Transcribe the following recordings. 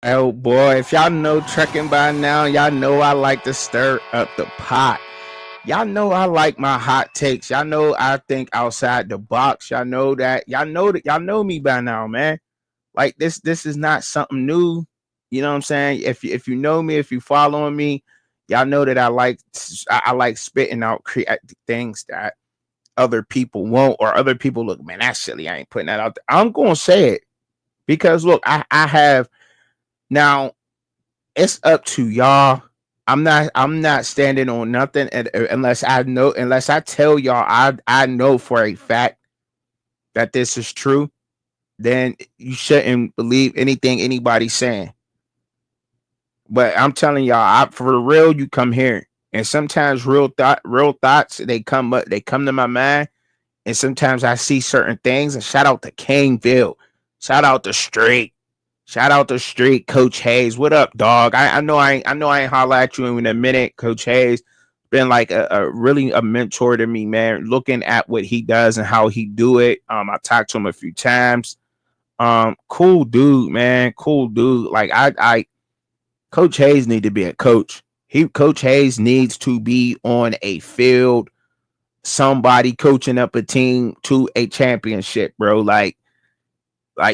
Oh boy, if y'all know trekking by now, y'all know I like to stir up the pot. Y'all know I like my hot takes. Y'all know I think outside the box. Y'all know that. Y'all know me by now, man. Like this is not something new. You know what I'm saying? If you know me, if you following me, y'all know that I like spitting out creative things that other people won't, or other people look, man, that's silly. I ain't putting that out there. I'm gonna say it because look, I have now it's up to y'all. I'm not standing on nothing unless I tell y'all I know for a fact that this is true, then you shouldn't believe anything anybody's saying. But I'm telling y'all, for the real, you come here. And sometimes real thoughts, they come to my mind. And sometimes I see certain things. And shout out to Kingville. Shout out to Street. Shout out to Street, Coach Hayes. What up, dog? I know I ain't holla at you in a minute, Coach Hayes. Been like a really a mentor to me, man. Looking at what he does and how he do it. I talked to him a few times. Cool dude, man. Cool dude. Like I Coach Hayes need to be a coach. Coach Hayes needs to be on a field, somebody coaching up a team to a championship, bro. Like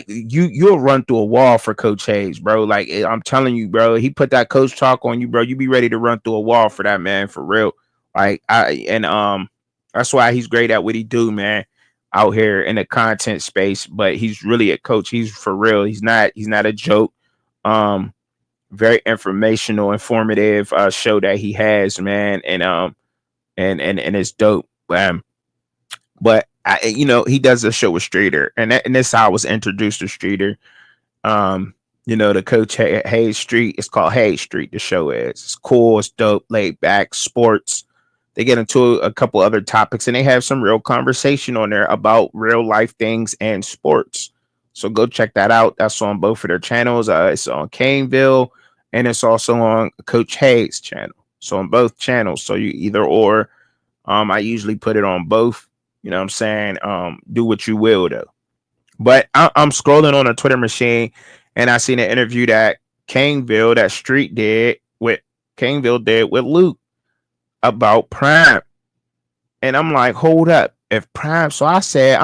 you'll run through a wall for Coach Hayes, bro. Like I'm telling you, bro, he put that coach talk on you, bro. You be ready to run through a wall for that, man, for real. Like that's why he's great at what he do, man, out here in the content space. But he's really a coach. He's for real. He's not a joke. Um, Very informational, informative show that he has, man, and it's dope. But he does a show with Streeter, and this how I was introduced to Streeter. The Coach Hayes Street. It's called Hayes Street. The show is. It's cool. It's dope. Laid back. Sports. They get into a couple other topics, and they have some real conversation on there about real life things and sports. So go check that out. That's on both of their channels. It's on Caneville, and it's also on Coach Hayes' channel. So on both channels. So you either or. I usually put it on both. You know what I'm saying? Do what you will though. But I'm scrolling on a Twitter machine, and I seen an interview that Street with Caneville did with Luke about Prime, and I'm like, hold up, if Prime. So I said,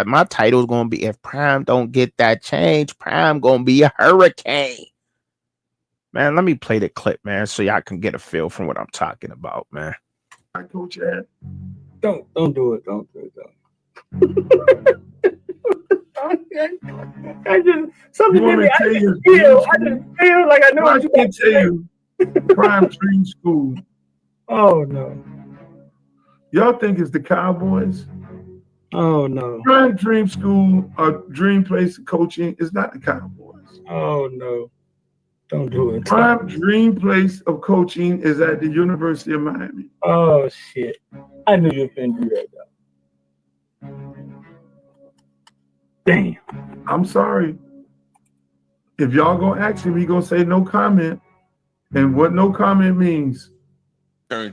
my title's gonna be, if Prime don't get that change, Prime gonna be a hurricane. Man, let me play the clip, man, so y'all can get a feel from what I'm talking about, man. Hi, Coach Ed. Don't do it. Don't do it. I just something in me. I didn't feel like I knew I what you can tell you, Prime Dream School. Oh no. Y'all think it's the Cowboys? Oh no. Prime Dream School or Dream Place Coaching is not the Cowboys. Oh no. Don't do it. Prime Dream Place of Coaching is at the University of Miami. Oh shit. I knew you couldn't do that though. Damn. I'm sorry. If y'all gonna ask me, we gonna say no comment. And what no comment means.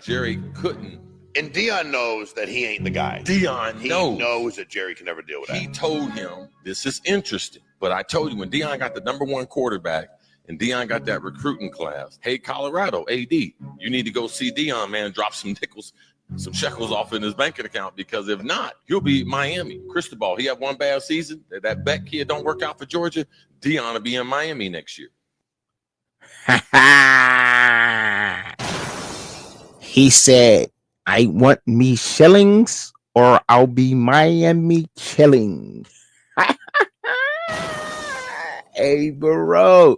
Jerry couldn't. And Dion knows that he ain't the guy. Dion knows that Jerry can never deal with that. He told him, this is interesting. But I told you, when Dion got the number one quarterback and Dion got that recruiting class, hey, Colorado, AD, you need to go see Dion, man, drop some nickels, some shekels off in his banking account, because if not, he'll be Miami. Cristobal, he had one bad season. That Beck kid don't work out for Georgia. Dion will be in Miami next year. He said, I want me shillings or I'll be Miami chilling. Hey, bro,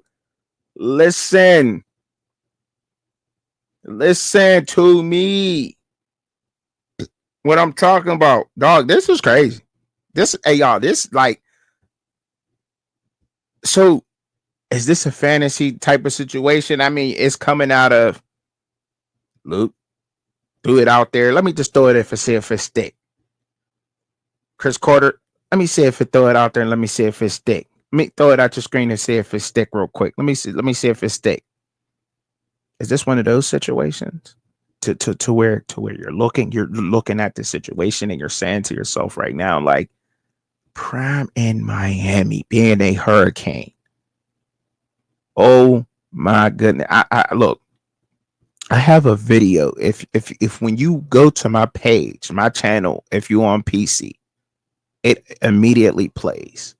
listen to me. What I'm talking about, dog, this is crazy. So is this a fantasy type of situation? I mean, it's coming out of Luke. Threw it out there. Let me just throw it in for see if it stick. Chris Carter, let me see if it throw it out there and let me see if it stick. Let me throw it out your screen and see if it stick real quick. Let me see if it stick. Is this one of those situations to where you're looking at the situation and you're saying to yourself right now, like, Prime in Miami being a hurricane, Oh my goodness. I look, I have a video. If when you go to my page, my channel, if you on PC, it immediately plays.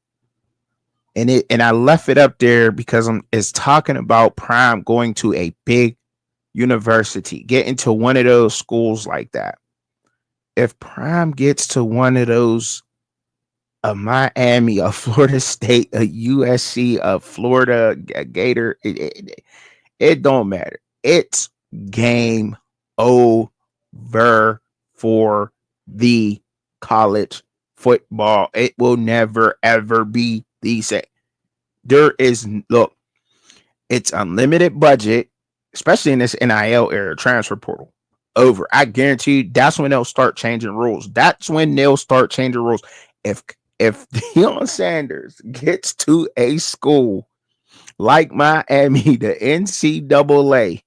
And I left it up there because it's talking about Prime going to a big university, getting to one of those schools like that. If Prime gets to one of those, a Miami, a Florida State, a USC, a Florida Gator, it don't matter. It's game over for the college football. It will never ever be the same. There is look, it's unlimited budget, especially in this NIL era, transfer portal. Over. I guarantee you that's when they'll start changing rules. That's when they'll start changing rules. If Deion Sanders gets to a school like Miami, the NCAA,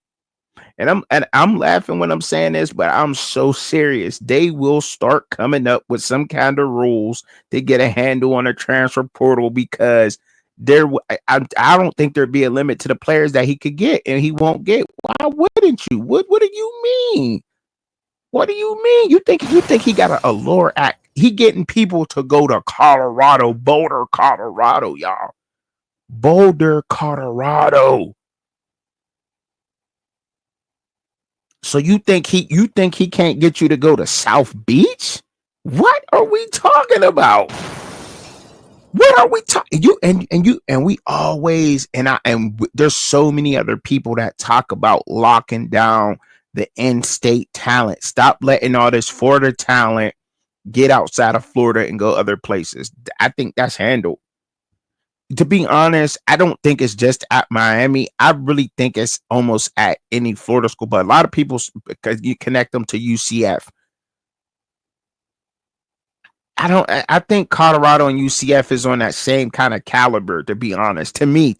and I'm laughing when I'm saying this, but I'm so serious. They will start coming up with some kind of rules to get a handle on the transfer portal because I don't think there'd be a limit to the players that he could get and he won't get. Why wouldn't you? What do you mean? What do you mean? You think he got a allure act? He getting people to go to Colorado, Boulder, Colorado, y'all. Boulder, Colorado. So you think he can't get you to go to South Beach? What are we talking about? What are we talking? We always there's so many other people that talk about locking down the in-state talent. Stop letting all this Florida talent get outside of Florida and go other places. I think that's handled. To be honest, I don't think it's just at Miami. I really think it's almost at any Florida school, but a lot of people, because you connect them to UCF. I think Colorado and UCF is on that same kind of caliber, to be honest, to me.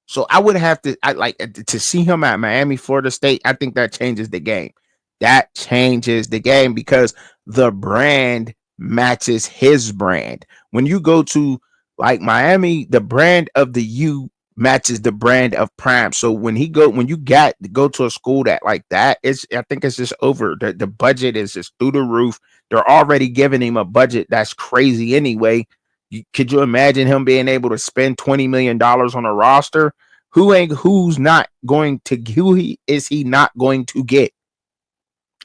So I would have to, I like to see him at Miami, Florida State. I think that changes the game. That changes the game because the brand matches his brand. When you go to like Miami, the brand of the U matches the brand of Prime. So when you go to a school that like that, I think it's just over. The budget is just through the roof. They're already giving him a budget that's crazy anyway. Could you imagine him being able to spend $20 million on a roster? Who is he not going to get?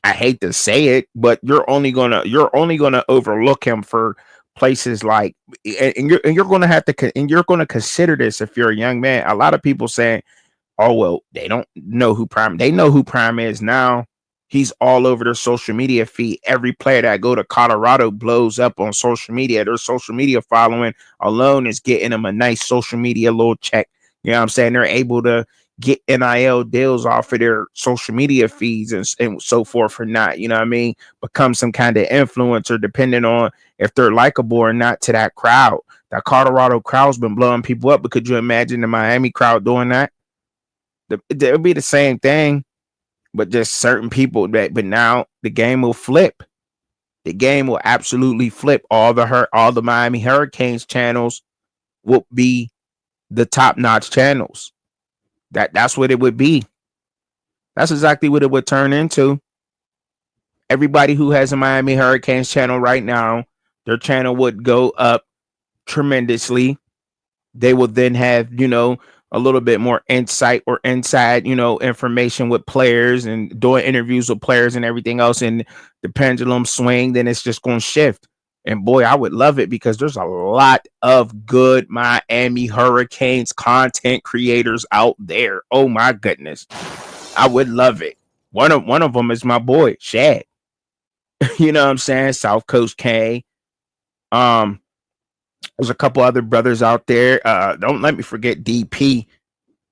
I hate to say it, but you're only gonna overlook him for places like, and you're gonna consider this if you're a young man. A lot of people saying, "Oh well, they don't know who Prime." They know who Prime is now. He's all over their social media feed. Every player that go to Colorado blows up on social media. Their social media following alone is getting them a nice social media little check. You know what I'm saying? They're able to get NIL deals off of their social media feeds and so forth or not. You know what I mean? Become some kind of influencer depending on if they're likable or not to that crowd. That Colorado crowd's been blowing people up, but could you imagine the Miami crowd doing that? It would be the same thing, but just certain people. But now the game will flip. The game will absolutely flip. All the Miami Hurricanes channels will be the top-notch channels. That's what it would be. That's exactly what it would turn into. Everybody who has a Miami Hurricanes channel right now, their channel would go up tremendously. They will then have, a little bit more insight or inside, information with players and doing interviews with players and everything else. And the pendulum swing, then it's just going to shift. And boy, I would love it because there's a lot of good Miami Hurricanes content creators out there. Oh my goodness. I would love it. One of them is my boy, Shad. You know what I'm saying? South Coast K. There's a couple other brothers out there. Don't let me forget DP,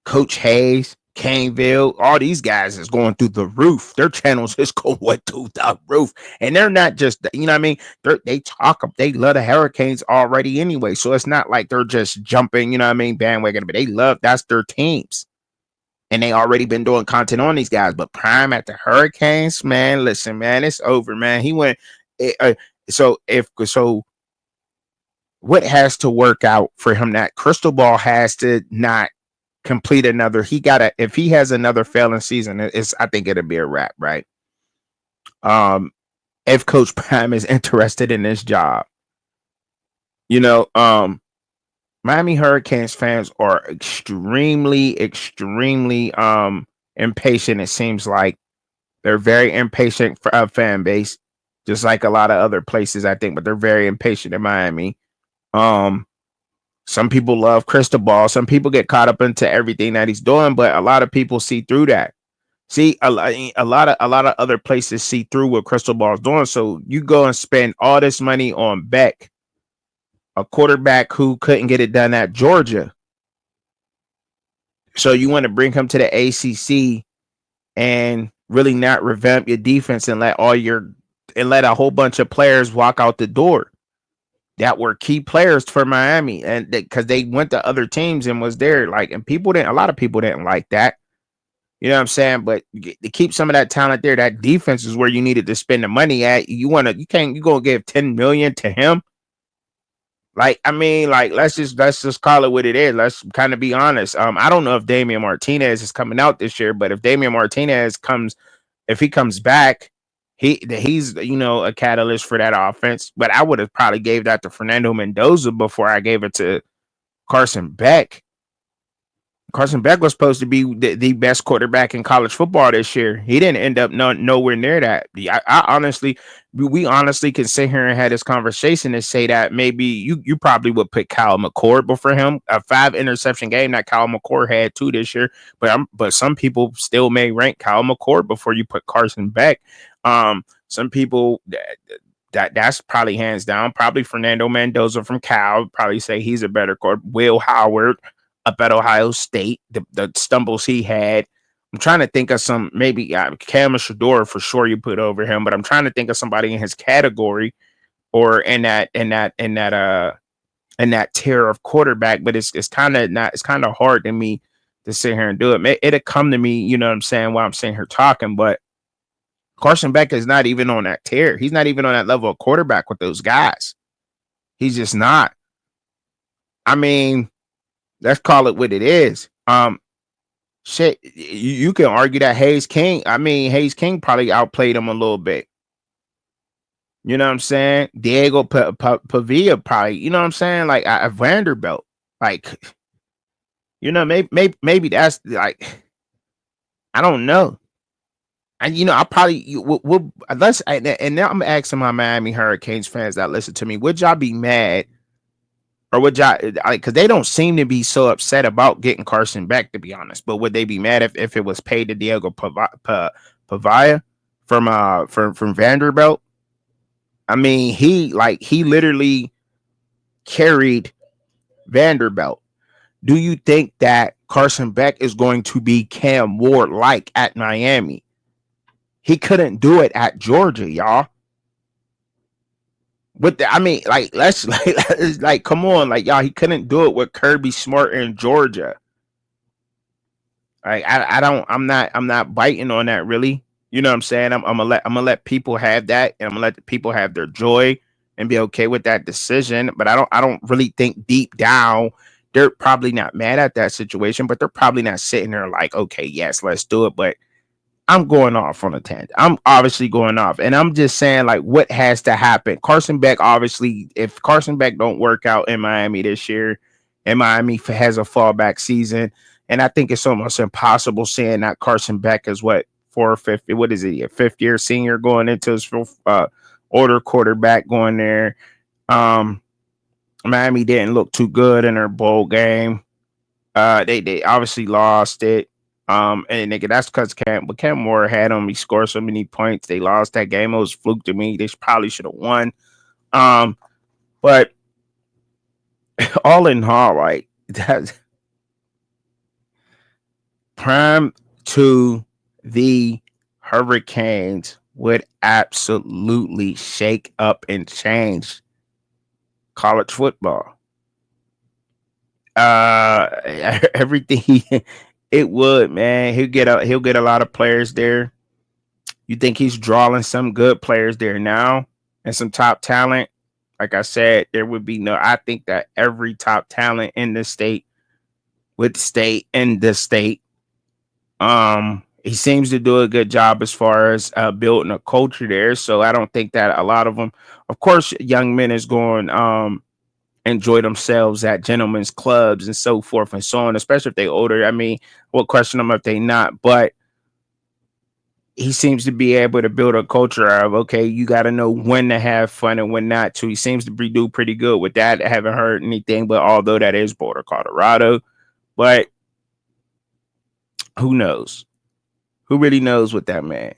Coach Hayes, Caneville. All these guys is going through the roof. Their channels is going through the roof. And they're not just, you know what I mean? They love the Hurricanes already anyway. So it's not like they're just jumping, bandwagon, but that's their teams. And they already been doing content on these guys. But Prime at the Hurricanes, man, listen, man, it's over, man. He went. What has to work out for him? That crystal ball has to not complete another. If he has another failing season, I think it'll be a wrap, right? If Coach Prime is interested in this job, Miami Hurricanes fans are extremely, extremely impatient. It seems like they're very impatient fan base, just like a lot of other places, I think, but they're very impatient in Miami. Some people love Cristobal. Some people get caught up into everything that he's doing, but a lot of people see through that. See, a lot of other places see through what Cristobal is doing. So you go and spend all this money on Beck, a quarterback who couldn't get it done at Georgia. So you want to bring him to the ACC and really not revamp your defense and let a whole bunch of players walk out the door that were key players for Miami, and because they went to other teams and was there, like, and a lot of people didn't like that. You know what I'm saying? But to keep some of that talent there, that defense is where you needed to spend the money at. You gonna give $10 million to him? Like, I mean, like, let's just call it what it is. Let's kind of be honest. I don't know if Damian Martinez is coming out this year, but if Damian Martinez comes back, he's a catalyst for that offense. But I would have probably gave that to Fernando Mendoza before I gave it to Carson Beck. Carson Beck was supposed to be the best quarterback in college football this year. He didn't end up nowhere near that. We honestly can sit here and have this conversation and say that maybe you probably would put Kyle McCord before him. A 5 interception game that Kyle McCord had 2 this year, but some people still may rank Kyle McCord before you put Carson Beck. Some people that's probably hands down. Probably Fernando Mendoza from Cal probably say he's a better quarterback. Will Howard up at Ohio State, the stumbles he had. I'm trying to think of some, maybe Cam Shador for sure you put over him, but I'm trying to think of somebody in his category or in that tier of quarterback. But it's kind of hard to me to sit here and do it. It'll come to me, you know what I'm saying, while I'm sitting here talking. But Carson Beck is not even on that tier. He's not even on that level of quarterback with those guys. He's just not. I mean, let's call it what it is. Shit, you can argue that Hayes King probably outplayed him a little bit. You know what I'm saying? Diego Pavia probably, you know what I'm saying? Like a Vanderbilt. Like, maybe that's like, I don't know. And I probably and now I'm asking my Miami Hurricanes fans that listen to me, would y'all be mad? Or would y'all, because they don't seem to be so upset about getting Carson Beck, to be honest. But would they be mad if it was paid to Diego Pavia from Vanderbilt? I mean, he literally carried Vanderbilt. Do you think that Carson Beck is going to be Cam Ward like at Miami? He couldn't do it at Georgia, y'all. But let's come on, like, y'all, he couldn't do it with Kirby Smart in Georgia. Like, I'm not biting on that, really. You know what I'm saying? I'm gonna let people have that, and I'm gonna let the people have their joy and be okay with that decision. But I don't really think deep down they're probably not mad at that situation, but they're probably not sitting there like, okay, yes, let's do it. But I'm going off on a tangent. I'm obviously going off, and I'm just saying, like, what has to happen? Carson Beck, obviously, if Carson Beck don't work out in Miami this year, and Miami has a fallback season, and I think it's almost impossible saying that Carson Beck is a fifth year senior going into his older quarterback going there. Miami didn't look too good in their bowl game. They obviously lost it. And nigga, that's because Cam Moore had them. He scored so many points. They lost that game. It was fluke to me. They probably should have won. But all in all, right, that's Prime to the Hurricanes would absolutely shake up and change college football. Everything. It would, man. He'll get a lot of players there. You think he's drawing some good players there now and some top talent? Like I said, there would be I think that every top talent in this state with state and the state. He seems to do a good job as far as building a culture there. So I don't think that a lot of them, of course, young men is going enjoy themselves at gentlemen's clubs and so forth and so on, especially if they older. I mean, we'll question them if they not, but he seems to be able to build a culture of, okay, you got to know when to have fun and when not to. He seems to do pretty good with that. I haven't heard anything, but although that is Boulder, Colorado, but who knows? Who really knows with that man?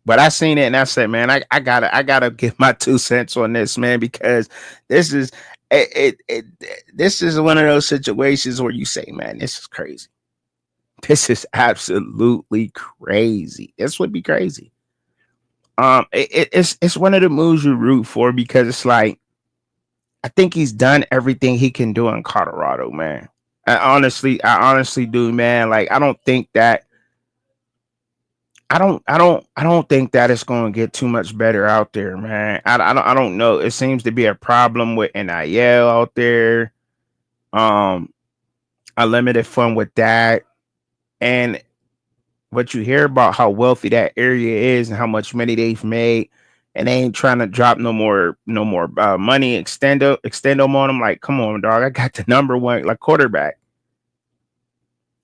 But I seen it and I said, man, I gotta give my 2 cents on this, man, because this is this is one of those situations where you say, man, this is crazy. This is absolutely crazy. This would be crazy. It's one of the moves you root for because it's like I think he's done everything he can do in Colorado, man. I honestly do, man. Like I don't think that think that it's going to get too much better out there, man. I don't know. It seems to be a problem with NIL out there. A limited fun with that. And what you hear about how wealthy that area is and how much money they've made, and they ain't trying to drop no more money, extend them on them. Like, come on, dog. I got the number one like quarterback.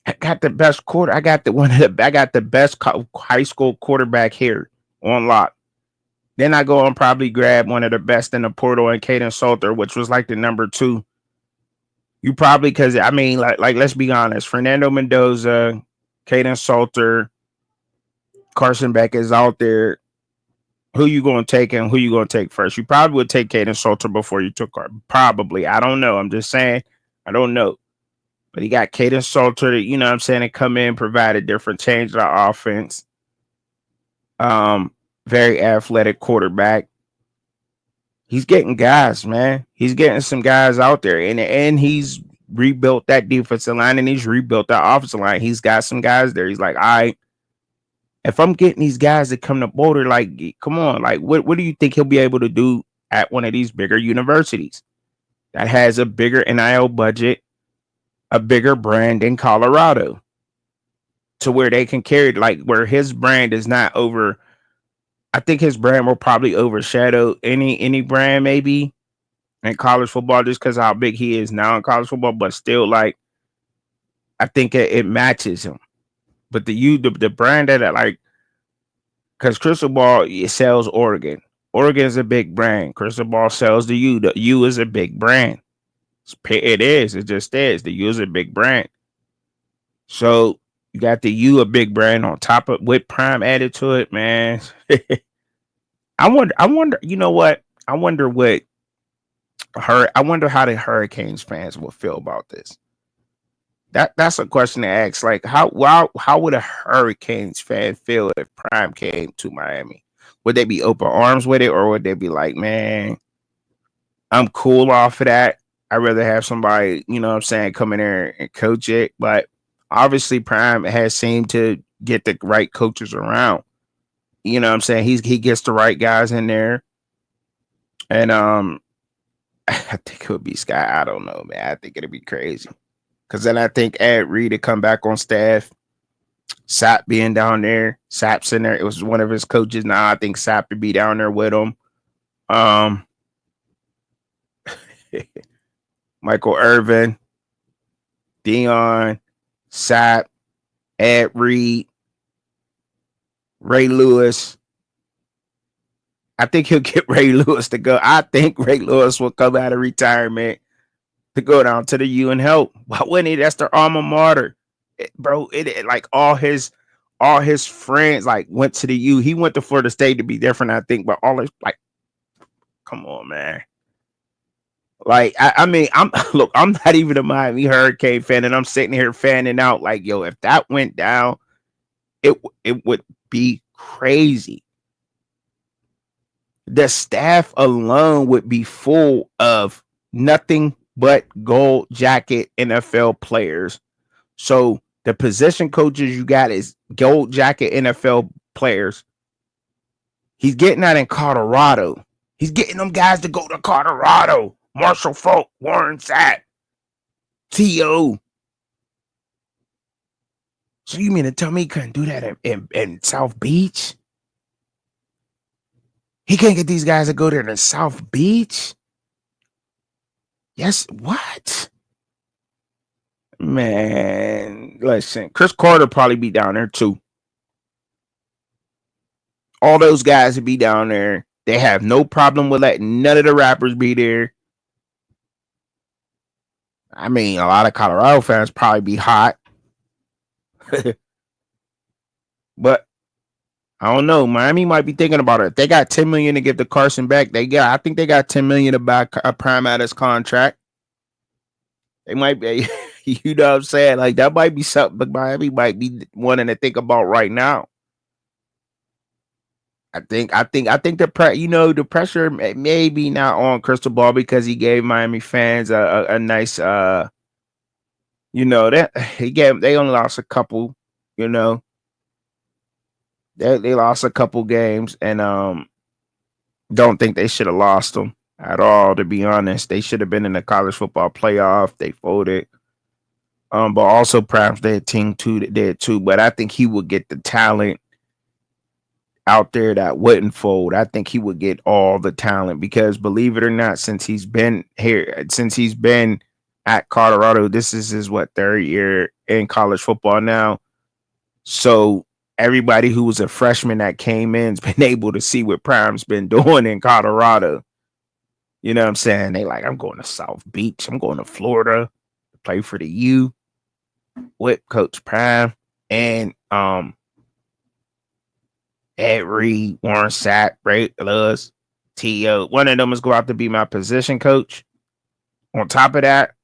I got the best quarter. I got the best high school quarterback here on lock. Then I go and probably grab one of the best in the portal and Kaden Salter, which was like the number 2. You probably, because I mean, like let's be honest, Fernando Mendoza, Kaden Salter, Carson Beck is out there. Who you going to take and who you going to take first? You probably would take Kaden Salter before you took her. Probably. I don't know. I'm just saying. I don't know. But he got Kaden Salter, you know what I'm saying, to come in, provide a different change to the offense. Very athletic quarterback. He's getting guys, man. He's getting some guys out there. And he's rebuilt that defensive line and he's rebuilt that offensive line. He's got some guys there. He's like, all right, if I'm getting these guys that come to Boulder, like, come on, like, what do you think he'll be able to do at one of these bigger universities that has a bigger NIL budget, a bigger brand in Colorado, to where they can carry, like, where his brand is not over. I think his brand will probably overshadow any brand maybe in college football just because how big he is now in college football, but still, like, I think it matches him. But the brand that I like, because Crystal Ball, it sells Oregon. Oregon is a big brand. Crystal Ball sells the U. The U is a big brand. It is. It just is. The U is a big brand. So you got the U, a big brand, on top of with Prime added to it, man. I wonder. You know what? I wonder how the Hurricanes fans will feel about this. That's a question to ask. Like, how would a Hurricanes fan feel if Prime came to Miami? Would they be open arms with it, or would they be like, man, I'm cool off of that? I'd rather have somebody, you know what I'm saying, come in there and coach it. But obviously Prime has seemed to get the right coaches around. You know what I'm saying? He gets the right guys in there. And I think it would be Sky. I don't know, man. I think it'd be crazy. Because then I think Ed Reed to come back on staff. Sapp being down there. Sapp's in there. It was one of his coaches. Now I think Sapp would be down there with him. Michael Irvin, Dion, Sapp, Ed Reed, Ray Lewis. I think he'll get Ray Lewis to go. I think Ray Lewis will come out of retirement to go down to the U and help. Why wouldn't he? That's their alma mater, bro. It like all his friends like went to the U. He went to Florida State to be different, I think, but all his, like, come on, man. Like, I mean, I'm not even a Miami Hurricane fan, and I'm sitting here fanning out like, yo, if that went down, it would be crazy. The staff alone would be full of nothing but gold jacket NFL players. So the position coaches you got is gold jacket NFL players. He's getting that in Colorado. He's getting them guys to go to Colorado. Marshall Falk, Warren Sapp, T.O. So you mean to tell me he couldn't do that in South Beach? He can't get these guys to go there to South Beach? Yes, what? Man, listen, Chris Carter probably be down there too. All those guys would be down there. They have no problem with letting none of the rappers be there. I mean, a lot of Colorado fans probably be hot. But I don't know. Miami might be thinking about it. If they got $10 million to give to Carson back, I think they got $10 million to buy a Prime at his contract. They might be, you know what I'm saying? Like that might be something, but Miami might be wanting to think about right now. I think the pressure may be not on Crystal Ball because he gave Miami fans a nice that they only lost a couple, they lost a couple games and don't think they should have lost them at all, to be honest. They should have been in the college football playoff. They folded. But also perhaps their team did too. But I think he would get the talent out there that wouldn't fold. I think he would get all the talent because, believe it or not, since he's been at Colorado, this is his third year in college football now. So everybody who was a freshman that came in's been able to see what Prime's been doing in Colorado. You know what I'm saying? They like, I'm going to South Beach. I'm going to Florida to play for the U with Coach Prime and Ed Reed, Warren Sapp, Ray Luz, T.O. One of them is going to have to be my position coach. On top of that,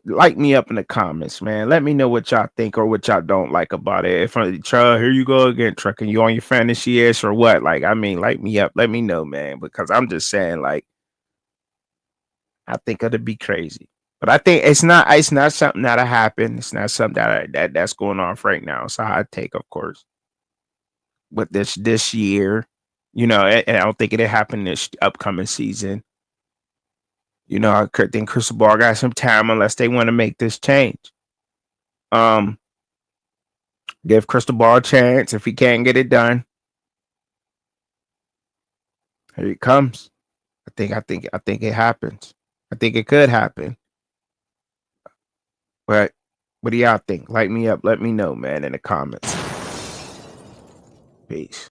like me up in the comments, man. Let me know what y'all think or what y'all don't like about it. If here you go again, trucking you on your fantasy ass or what? Like, I mean, light me up. Let me know, man, because I'm just saying, like, I think it'll be crazy. But I think it's not something that'll happen. It's not something that's going on right now. It's a hot take, of course. But this year, and I don't think it'll happen this upcoming season. I think Crystal Ball got some time unless they want to make this change. Give Crystal Ball a chance if he can't get it done. Here he comes. I think it happens. I think it could happen. But what do y'all think? Light me up. Let me know, man, in the comments. Peace.